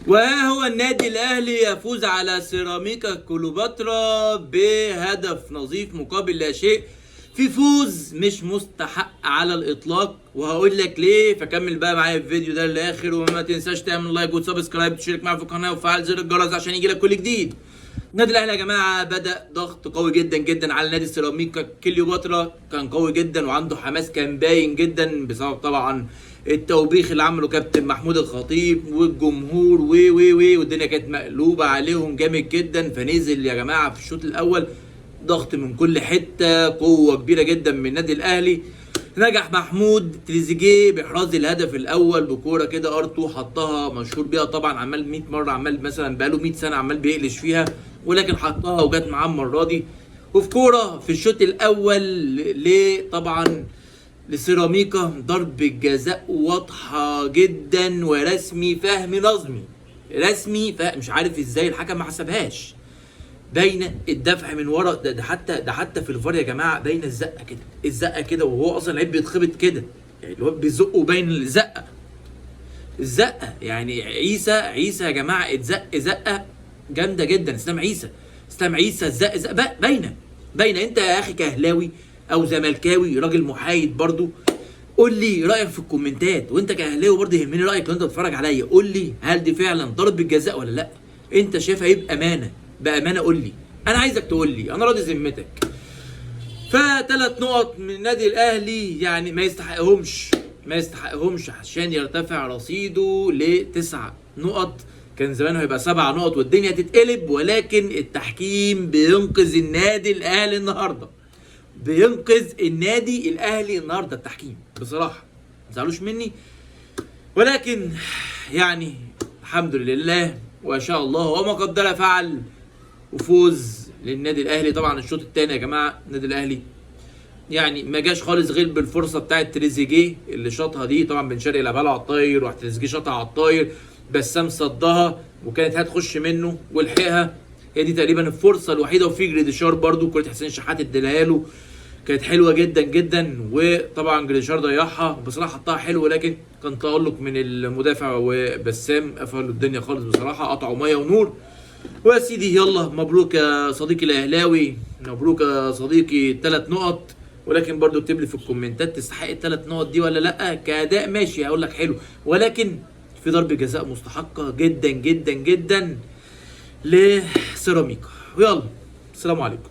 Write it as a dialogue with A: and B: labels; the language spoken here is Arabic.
A: وها هو النادي الاهلي يفوز على سيراميكا كليوباترا بهدف نظيف مقابل لا شيء، في فوز مش مستحق على الاطلاق، وهقول لك ليه. فكمل بقى معايا الفيديو ده للاخر، وما تنساش تعمل لايك وسبسكرايب وتشترك معايا في القناه وفعل زر الجرس عشان يجي لك كل جديد. النادي الاهلي يا جماعه بدا ضغط قوي جدا جدا على نادي سيراميكا كليوباترا، كان قوي جدا وعنده حماس كان باين جدا بسبب طبعا التوبيخ اللي عمله كابتن محمود الخطيب والجمهور والدنيا كانت مقلوبه عليهم جامد جدا. فنزل يا جماعه في الشوط الاول ضغط من كل حته، قوه كبيره جدا من النادي الاهلي. نجح محمود تريزيجيه باحراز الهدف الاول بكوره كده ارتو حطها، مشهور بيها طبعا، عمال 100 مره، عمال مثلا بقاله 100 سنه عمال بيقلش فيها، ولكن حطها وجت معاه المره دي. وفي كوره في الشوط الاول طبعا لسيراميكا ضربة جزاء واضحة جدا ورسمي فهمي نظمي، رسمي مش عارف ازاي الحكم ما حسبهاش. باينه الدفع من ورا، ده حتى في الفار يا جماعه باينه الزقه كده، الزقه كده، وهو اصلا لعيب بيتخبط كده، يعني الواد بيزقه باين الزقه يعني. عيسى يا جماعه اتزق زقه جامده جدا. اسلام عيسى الزق باينه. انت يا اخي كاهلاوي او زملكاوي راجل محايد برضو، قول لي رايك في الكومنتات، وانت كاهلاوي برضو يهمني رايك لو انت بتتفرج عليا. قول لي هل دي فعلا ضربه جزاء ولا لا؟ انت شايفها ايه بامانه قول لي، انا عايزك تقول لي، انا راضي ذمتك. ف3 نقط من النادي الاهلي يعني ما يستحقهمش عشان يرتفع رصيده ل9 نقط. كان زمانه هيبقى 7 نقط والدنيا تتقلب، ولكن التحكيم بينقذ النادي الاهلي النهارده، التحكيم بصراحه ما تزعلوش مني، ولكن يعني الحمد لله وان شاء الله وما قدر فعل، وفوز للنادي الاهلي. طبعا الشوط الثاني يا جماعه النادي الاهلي يعني ما جاش خالص غير بالفرصه بتاعت تريزيجيه اللي شاطها دي، طبعا بن شرقي لعبها له على الطاير، وراح تريزيجيه شاطها على الطاير، بسام صدها وكانت هتخش منه ولحقها. هي دي تقريبا الفرصه الوحيده. وفي جريديشار برده كره حسين شحات اديها له، كانت حلوه جدا جدا، وطبعا جريديشار ضيعها بصراحه، حطها حلو، لكن كان تألق من المدافع وبسام قفلوا الدنيا خالص بصراحه، قطعوا ميه ونور. ويا سيدي يلا مبروك يا صديقي الاهلاوي، مبروك يا صديقي 3 نقط. ولكن برضو اكتب لي في الكومنتات تستحق ال3 نقط دي ولا لا؟ كاداء ماشي هقول لك حلو، ولكن في ضربه جزاء مستحقه جدا جدا جدا لسيراميكا. ويلا السلام عليكم.